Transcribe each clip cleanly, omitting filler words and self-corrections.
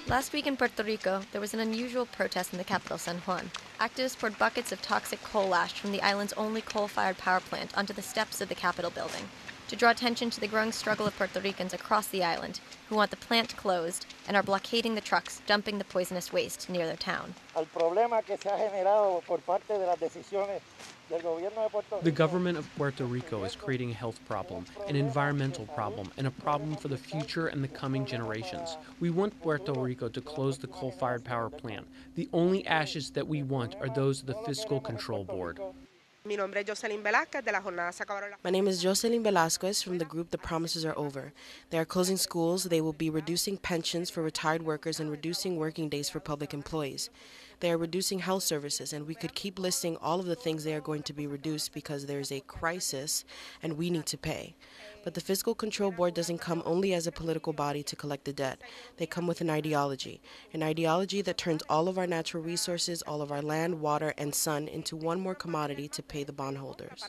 Last week in Puerto Rico, there was an unusual protest in the capital, San Juan. Activists poured buckets of toxic coal ash from the island's only coal-fired power plant onto the steps of the Capitol building to draw attention to the growing struggle of Puerto Ricans across the island who want the plant closed and are blockading the trucks dumping the poisonous waste near their town. The government of Puerto Rico is creating a health problem, an environmental problem, and a problem for the future and the coming generations. We want Puerto Rico to close the coal-fired power plant. The only ashes that we want are those of the Fiscal Control Board. My name is Jocelyn Velasquez from the group The Promises Are Over. They are closing schools, they will be reducing pensions for retired workers and reducing working days for public employees. They are reducing health services, and we could keep listing all of the things they are going to be reduced because there is a crisis and we need to pay. But the Fiscal Control Board doesn't come only as a political body to collect the debt. They come with an ideology that turns all of our natural resources, all of our land, water, and sun into one more commodity to pay the bondholders.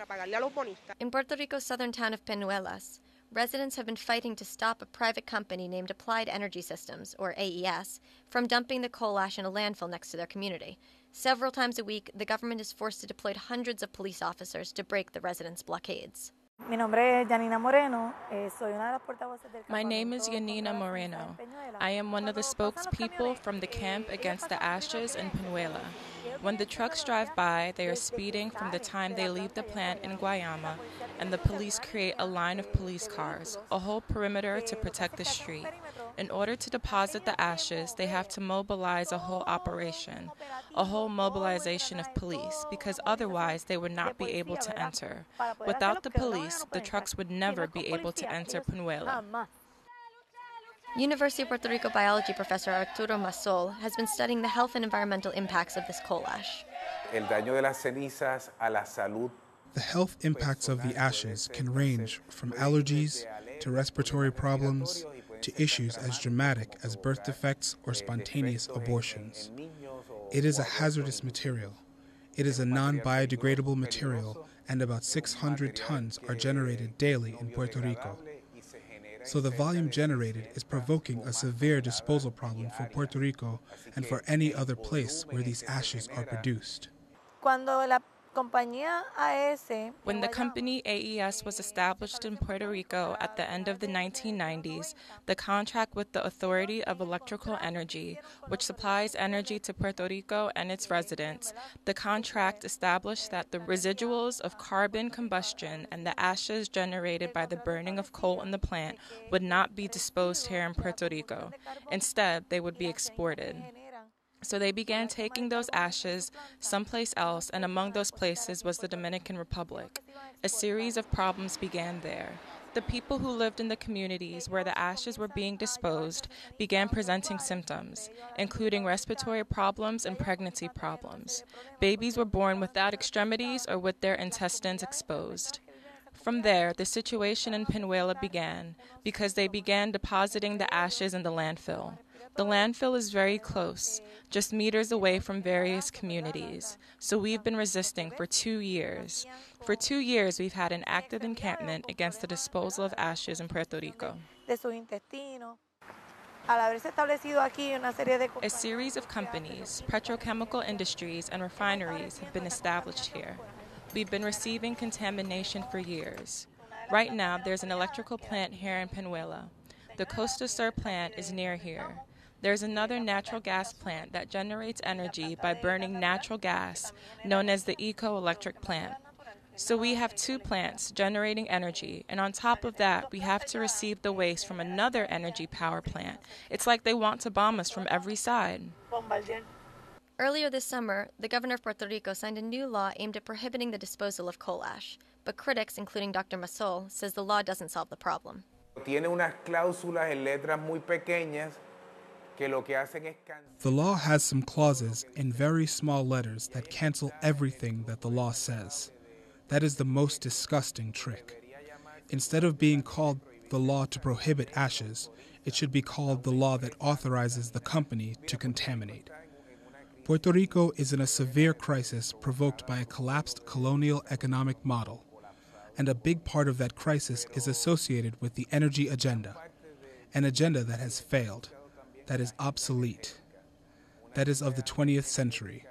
In Puerto Rico's southern town of Peñuelas, residents have been fighting to stop a private company named Applied Energy Systems, or AES, from dumping the coal ash in a landfill next to their community. Several times a week, the government is forced to deploy hundreds of police officers to break the residents' blockades. My name is Yanina Moreno. I am one of the spokespeople from the camp against the ashes in Peñuela. When the trucks drive by, they are speeding from the time they leave the plant in Guayama, and the police create a line of police cars, a whole perimeter to protect the street. In order to deposit the ashes, they have to mobilize a whole operation, a whole mobilization of police, because otherwise they would not be able to enter. Without the police, the trucks would never be able to enter Peñuela. University of Puerto Rico biology professor Arturo Masol has been studying the health and environmental impacts of this coal ash. The health impacts of the ashes can range from allergies to respiratory problems to issues as dramatic as birth defects or spontaneous abortions. It is a hazardous material. It is a non-biodegradable material, and about 600 tons are generated daily in Puerto Rico. So the volume generated is provoking a severe disposal problem for Puerto Rico and for any other place where these ashes are produced. When the company AES was established in Puerto Rico at the end of the 1990s, the contract with the Authority of Electrical Energy, which supplies energy to Puerto Rico and its residents, the contract established that the residuals of carbon combustion and the ashes generated by the burning of coal in the plant would not be disposed here in Puerto Rico. Instead, they would be exported. So they began taking those ashes someplace else, and among those places was the Dominican Republic. A series of problems began there. The people who lived in the communities where the ashes were being disposed began presenting symptoms, including respiratory problems and pregnancy problems. Babies were born without extremities or with their intestines exposed. From there, the situation in Peñuela began because they began depositing the ashes in the landfill. The landfill is very close, just meters away from various communities, so we've been resisting for 2 years. For 2 years, we've had an active encampment against the disposal of ashes in Puerto Rico. A series of companies, petrochemical industries, and refineries have been established here. We've been receiving contamination for years. Right now, there's an electrical plant here in Peñuela. The Costa Sur plant is near here. There's another natural gas plant that generates energy by burning natural gas, known as the eco-electric plant. So we have 2 plants generating energy, and on top of that, we have to receive the waste from another energy power plant. It's like they want to bomb us from every side. Earlier this summer, the governor of Puerto Rico signed a new law aimed at prohibiting the disposal of coal ash. But critics, including Dr. Masol, says the law doesn't solve the problem. The law has some clauses in very small letters that cancel everything that the law says. That is the most disgusting trick. Instead of being called the law to prohibit ashes, it should be called the law that authorizes the company to contaminate. Puerto Rico is in a severe crisis provoked by a collapsed colonial economic model, and a big part of that crisis is associated with the energy agenda, an agenda that has failed. that is obsolete, that is of the 20th century,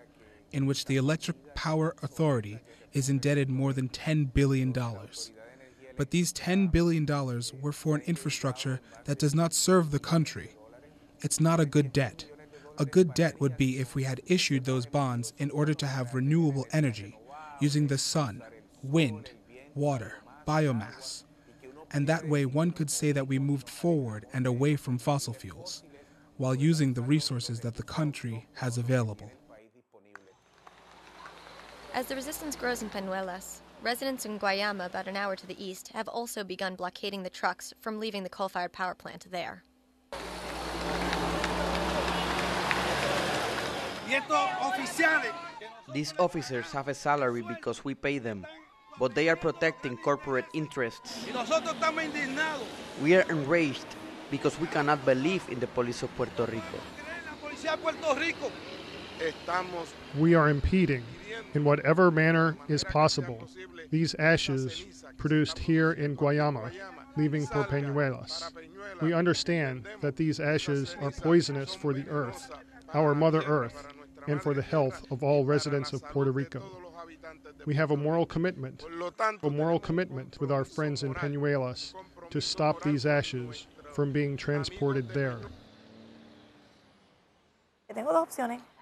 in which the Electric Power Authority is indebted more than $10 billion. But these $10 billion were for an infrastructure that does not serve the country. It's not a good debt. A good debt would be if we had issued those bonds in order to have renewable energy, using the sun, wind, water, biomass. And that way one could say that we moved forward and away from fossil fuels, while using the resources that the country has available. As the resistance grows in Peñuelas, residents in Guayama, about an hour to the east, have also begun blockading the trucks from leaving the coal-fired power plant there. These officers have a salary because we pay them, but they are protecting corporate interests. We are enraged because we cannot believe in the police of Puerto Rico. We are impeding, in whatever manner is possible, these ashes produced here in Guayama, leaving for Peñuelas. We understand that these ashes are poisonous for the earth, our Mother Earth, and for the health of all residents of Puerto Rico. We have a moral commitment with our friends in Peñuelas to stop these ashes from being transported there.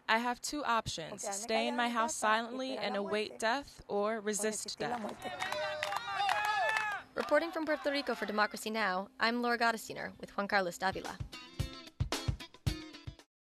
I have two options: stay in my house silently and await death, or resist death. Reporting from Puerto Rico for Democracy Now!, I'm Laura Gottesdiener with Juan Carlos Davila.